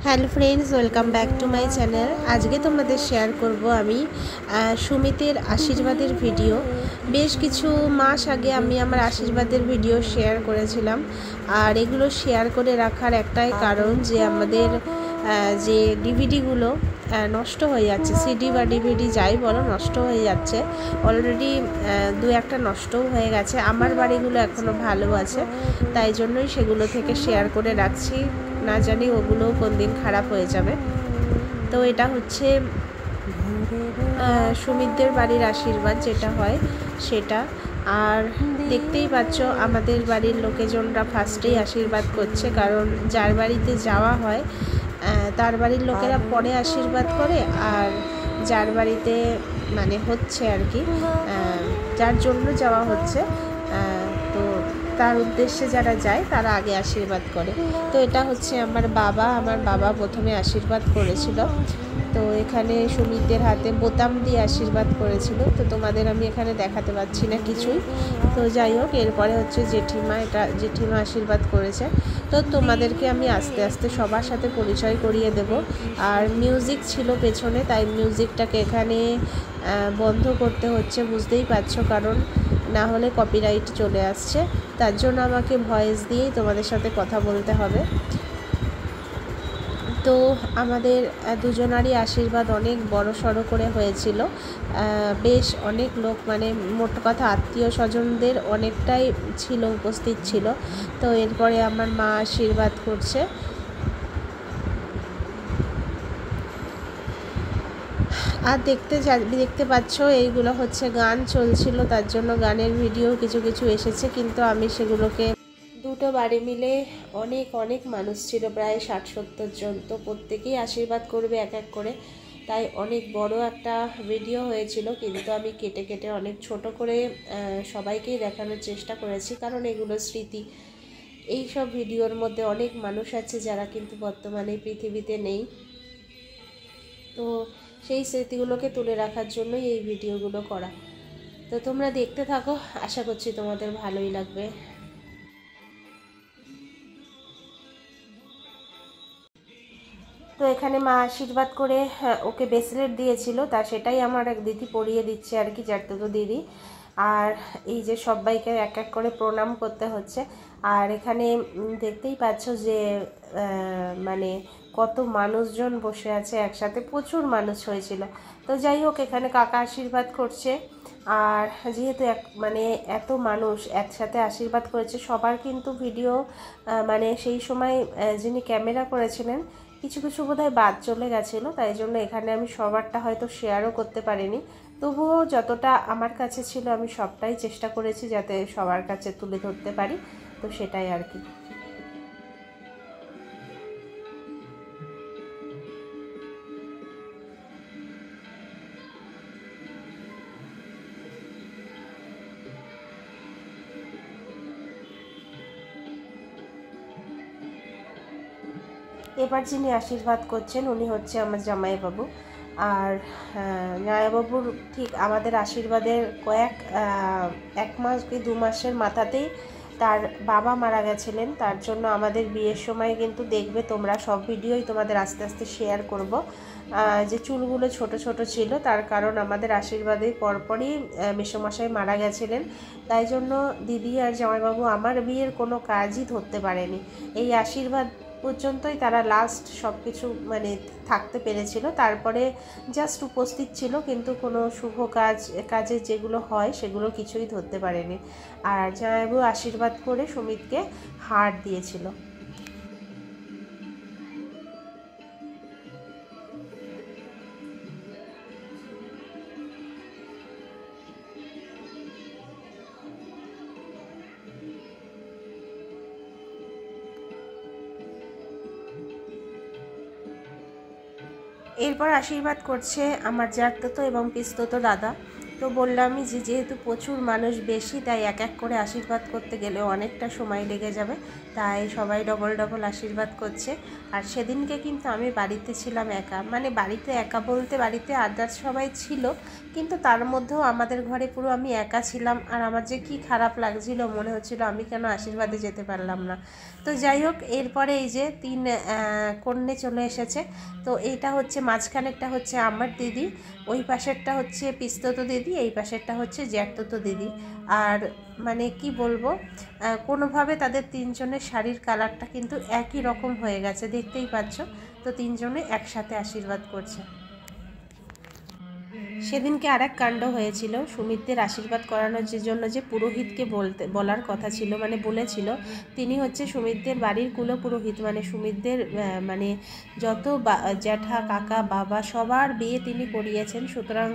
Hello friends welcome back to my channel. आज के तुम्हारे शेयर करब आमी सुमितेर आशीर्वादेर भिडियो। बेश किछु मास आगे आमी आमार आशीर्वादेर भिडियो शेयर करेछिलाम और एगुलो शेयर करे राखार एकटाई कारण जे आमादेर जे डिभिडिगुलो नष्ट हो जाच्छे, सीडी बा डिभिडी जाई बोलो नष्ट हो जाच्छे। अलरेडी दो एकटा नष्टও হয়ে গেছে। আমার বাড়িগুলো এখনো ভালো আছে, তাই জন্যই সেগুলো থেকে শেয়ার করে রাখছি। না জানি ওগুলো কোন দিন খারাপ হয়ে যাবে। তো এটা হচ্ছে সুমিতদের বাড়ির আশীর্বাদ যেটা হয় সেটা। আর দেখতেই পাচ্ছ আমাদের বাড়ির লোকেজনরা ফার্স্টেই আশীর্বাদ করছে, কারণ যার বাড়িতে যাওয়া হয় তার বাড়ির লোকেরা পরে আশীর্বাদ করে, আর যার বাড়িতে মানে হচ্ছে আর কি, যার জন্য যাওয়া হচ্ছে তো তার উদ্দেশ্যে যারা যায় তারা আগে আশীর্বাদ করে। তো এটা হচ্ছে আমার বাবা প্রথমে আশীর্বাদ করেছিল। তো এখানে সুমিতদের হাতে বোতাম দিয়ে আশীর্বাদ করেছিল, তো তোমাদের আমি এখানে দেখাতে পাচ্ছি না কিছুই। তো যাই হোক, এরপরে হচ্ছে জেঠিমা আশীর্বাদ করেছে। তো তোমাদেরকে আমি আস্তে আস্তে সবার সাথে পরিচয় করিয়ে দেব। আর মিউজিক ছিল পেছনে, তাই মিউজিকটাকে এখানে বন্ধ করতে হচ্ছে, বুঝতেই পারছো, কারণ না হলে কপিরাইট চলে আসছে। তার জন্য আমাকে ভয়েস দিয়েই তোমাদের সাথে কথা বলতে হবে। তো আমাদের দুজনারই আশীর্বাদ অনেক বড় সড়ো করে হয়েছিল। বেশ অনেক লোক, মানে মোট কথা আত্মীয় স্বজনদের অনেকটাই ছিল, উপস্থিত ছিল। তো এরপরে আমার মা আশীর্বাদ করছে। আর দেখতে পাচ্ছ এইগুলো হচ্ছে গান চলছিল, তার জন্য গানের ভিডিও কিছু এসেছে, কিন্তু আমি সেগুলোকে দুটো বাড়ি মিলে অনেক মানুষ ছিল, প্রায় 60-70 জন। তো প্রত্যেকেই আশীর্বাদ করবে এক এক করে, তাই অনেক বড় একটা ভিডিও হয়েছিল, কিন্তু আমি কেটে অনেক ছোট করে সবাইকেই দেখানোর চেষ্টা করেছি, কারণ এগুলো স্মৃতি। এই সব ভিডিওর মধ্যে অনেক মানুষ আছে যারা কিন্তু বর্তমানে পৃথিবীতে নেই। তো সেই স্মৃতিগুলোকে তুলে রাখার জন্যই এই ভিডিওগুলো করা। তো তোমরা দেখতে থাকো, আশা করছি তোমাদের ভালোই লাগবে। তো এখানে মা আশীর্বাদ করে ওকে ব্রেসলেট দিয়েছিল, তা সেটাই আমার এক দিদি পরিয়ে দিচ্ছে আর কি, জ্যাঠতো দিদি। আর এই যে সবাইকে এক এক করে প্রণাম করতে হচ্ছে। আর এখানে দেখতেই পাচ্ছ যে মানে কত মানুষজন বসে আছে একসাথে, প্রচুর মানুষ হয়েছিল। তো যাই হোক, এখানে কাকা আশীর্বাদ করছে। আর যেহেতু মানে এত মানুষ একসাথে আশীর্বাদ করেছে, সবার কিন্তু ভিডিও মানে সেই সময় যিনি ক্যামেরা করেছিলেন কিছু বোধহয় বাদ চলে গেছিলো, তাই জন্য এখানে আমি সবারটা হয়তো শেয়ারও করতে পারিনি। তবুও যতটা আমার কাছে ছিল আমি সবটাই চেষ্টা করেছি যাতে সবার কাছে তুলে ধরতে পারি। তো সেটাই আর কি। এবার যিনি আশীর্বাদ করছেন উনি হচ্ছে আমার জামাইবাবু। আর জামাইবাবুর ঠিক আমাদের আশীর্বাদের এক মাস কি 2 মাসের মাথাতেই তার বাবা মারা গেছিলেন। তার জন্য আমাদের বিয়ের সময় কিন্তু দেখবে তোমরা, সব ভিডিওই তোমাদের আস্তে আস্তে শেয়ার করব, যে চুলগুলো ছোট ছিল, তার কারণ আমাদের আশীর্বাদের পরপরই মেসোমশাই মারা গেছিলেন। তাই জন্য দিদি আর জামাইবাবু আমার বিয়ের কোনো কাজই ধরতে পারেনি। এই আশীর্বাদ পর্যন্তই তারা লাস্ট সব কিছু মানে থাকতে পেরেছিল, তারপরে জাস্ট উপস্থিত ছিল, কিন্তু কোনো শুভ কাজে যেগুলো হয় সেগুলো কিছুই ধরতে পারেনি। আর জামাইবাবু আশীর্বাদ করে সুমিতকে হার দিয়েছিল। এরপর আশীর্বাদ করছে আমার জ্যাঠতো এবং পিস্ততো দাদা। তো বললামই যে যেহেতু প্রচুর মানুষ বেশি, তাই এক এক করে আশীর্বাদ করতে গেলে অনেকটা সময় লেগে যাবে, তাই সবাই ডবল ডবল আশীর্বাদ করছে। আর সেদিনকে কিন্তু আমি বাড়িতে ছিলাম একা, মানে বাড়িতে একা বলতে বাড়িতে আদার্স সবাই ছিল, কিন্তু তার মধ্যেও আমাদের ঘরে পুরো আমি একা ছিলাম। আর আমার যে কি খারাপ লাগছিল, মনে হচ্ছিল আমি কেন আশীর্বাদে যেতে পারলাম না। তো যাই হোক, এরপরে এই যে 3 কন্যে চলে এসেছে। তো এইটা হচ্ছে মাঝখানেরটা হচ্ছে আমার দিদি, ওই পাশেরটা হচ্ছে পিস্তত দিদি, এই পাশেরটা হচ্ছে জ্যাঠতো দিদি। আর মানে কি বলবো, কোনোভাবে তাদের 3 জনের শাড়ির কালারটা কিন্তু একই রকম হয়ে গেছে, দেখতেই পাচ্ছ। তো 3 জনে একসাথে আশীর্বাদ করছে। সেদিনকে আর এক কাণ্ড হয়েছিল, সুমিতদের আশীর্বাদ করানোর জন্য যে পুরোহিতকে বলার কথা ছিল, মানে বলেছিল, তিনি হচ্ছে সুমিতদের বাড়ির কুলপুরোহিত, মানে সুমিতদের মানে যত জ্যাঠা কাকা বাবা সবার বিয়ে তিনি করিয়েছেন। সুতরাং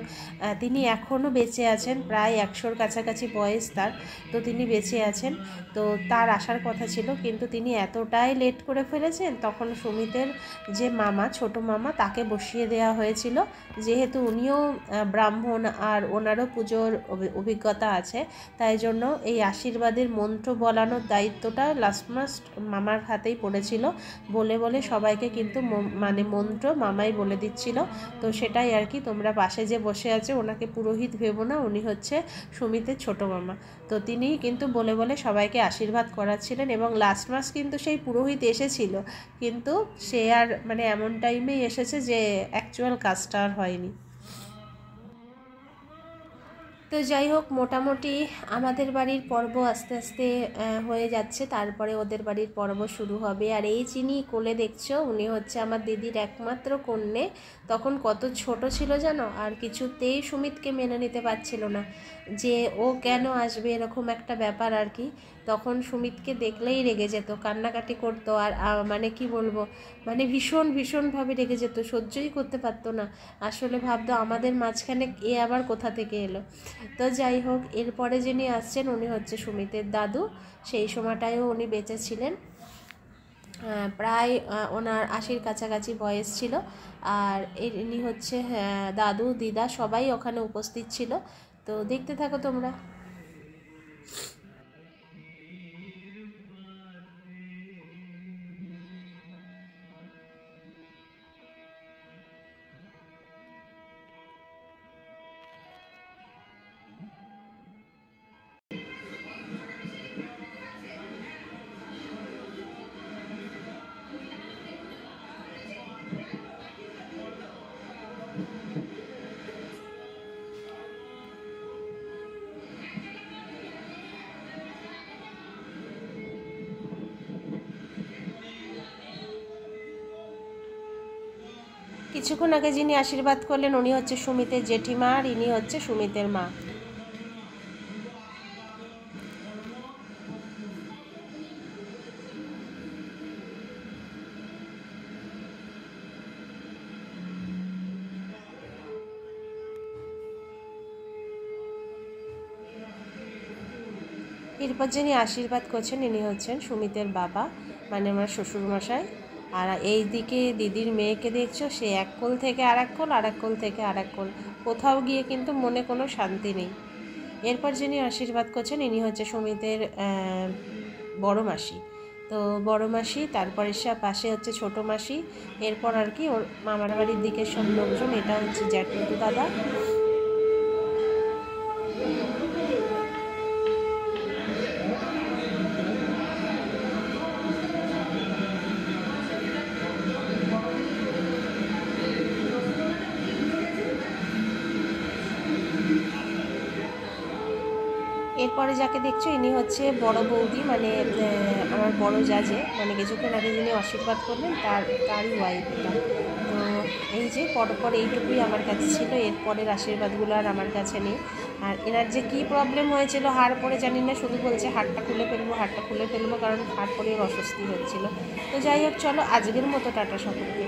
তিনি এখনও বেঁচে আছেন, প্রায় 100-র কাছাকাছি বয়স তার। তো তিনি বেঁচে আছেন, তো তার আসার কথা ছিল, কিন্তু তিনি এতটাই লেট করে ফেলেছেন। তখন সুমিতের যে মামা, ছোট মামা, তাকে বসিয়ে দেওয়া হয়েছিল, যেহেতু উনিও ব্রাহ্মণ আর ওনারও পুজোর অভিজ্ঞতা আছে, তাই জন্য এই আশীর্বাদের মন্ত্র বলানোর দায়িত্বটা লাস্ট মামার হাতেই পড়েছিল। বলে বলে সবাইকে কিন্তু মানে মন্ত্র মামাই বলে দিচ্ছিল। তো সেটাই আর কি, তোমরা পাশে যে বসে আছে ওনাকে পুরোহিত ভেবো না, উনি হচ্ছে সুমিতের ছোট মামা। তো তিনি কিন্তু বলে বলে সবাইকে আশীর্বাদ করাচ্ছিলেন, এবং লাস্ট মাস কিন্তু সেই পুরোহিত এসেছিল, কিন্তু সে আর মানে এমন টাইমেই এসেছে যে অ্যাকচুয়াল কাজটা আর হয়নি। তো যাই হোক, মোটামুটি আমাদের বাড়ির পর্ব আস্তে আস্তে হয়ে যাচ্ছে, তারপরে ওদের বাড়ির পর্ব শুরু হবে। আর এই যিনি কোলে দেখছো, উনি হচ্ছে আমার দিদির একমাত্র কন্যে। তখন কত ছোট ছিল জানো, আর কিছুতেই সুমিতকে মেনে নিতে পারছিল না যে ও কেন আসবে, এরকম একটা ব্যাপার আর কি। তখন সুমিতকে দেখলেই রেগে যেত, কান্নাকাটি করতো, আর মানে কি বলবো, মানে ভীষণভাবে রেগে যেত, সহ্যই করতে পারতো না। আসলে ভাবতো আমাদের মাঝখানে এ আবার কোথা থেকে এলো। তো যাই হোক, এরপরে যিনি আসছেন উনি হচ্ছে সুমিতের দাদু। সেই সময়টায়ও উনি বেঁচে ছিলেন, প্রায় ওনার 80-র কাছাকাছি বয়স ছিল। আর ইনি হচ্ছে দাদু দিদা সবাই ওখানে উপস্থিত ছিল। তো দেখতে থাকো তোমরা। কিছুক্ষণ আগে যিনি আশীর্বাদ করলেন উনি হচ্ছে সুমিতের জেঠিমা, আর ইনি হচ্ছে সুমিতের মা। এরপর যিনি আশীর্বাদ করছেন ইনি হচ্ছেন সুমিতের বাবা, মানে আমার শ্বশুরমশাই। আর এই দিকে দিদির মেয়েকে দেখছো, সে এক কোল থেকে আর এক কোল, আর এক কোল থেকে আর এক কোল, কোথাও গিয়ে কিন্তু মনে কোনো শান্তি নেই। এরপর যিনি আশীর্বাদ করছেন ইনি হচ্ছে সুমিতের বড় মাসি। তো বড় মাসি, তারপরে পাশে হচ্ছে ছোট মাসি, এরপর আর কি ওর মামার বাড়ির দিকের সব লোকজন। এটা হচ্ছে জ্যাঠতো দাদা। এরপরে যাকে দেখছো ইনি হচ্ছে বড় বৌদি, মানে আমার বড় জাজে, মানে কিছুক্ষণ আগে যিনি আশীর্বাদ করলেন তারই ওয়াইফ এটা। তো এই যে পরপর এইটুকুই আমার কাছে ছিল, এরপরের আশীর্বাদগুলো আর আমার কাছে নেই। আর এনার যে কী প্রবলেম হয়েছিল হাড় পরে জানি না, শুধু বলছে হাড়টা খুলে ফেলবো, কারণ হাড় পরে অস্বস্তি হচ্ছিল। তো যাই হোক, চলো আজকের মতো টাটা সকলকে।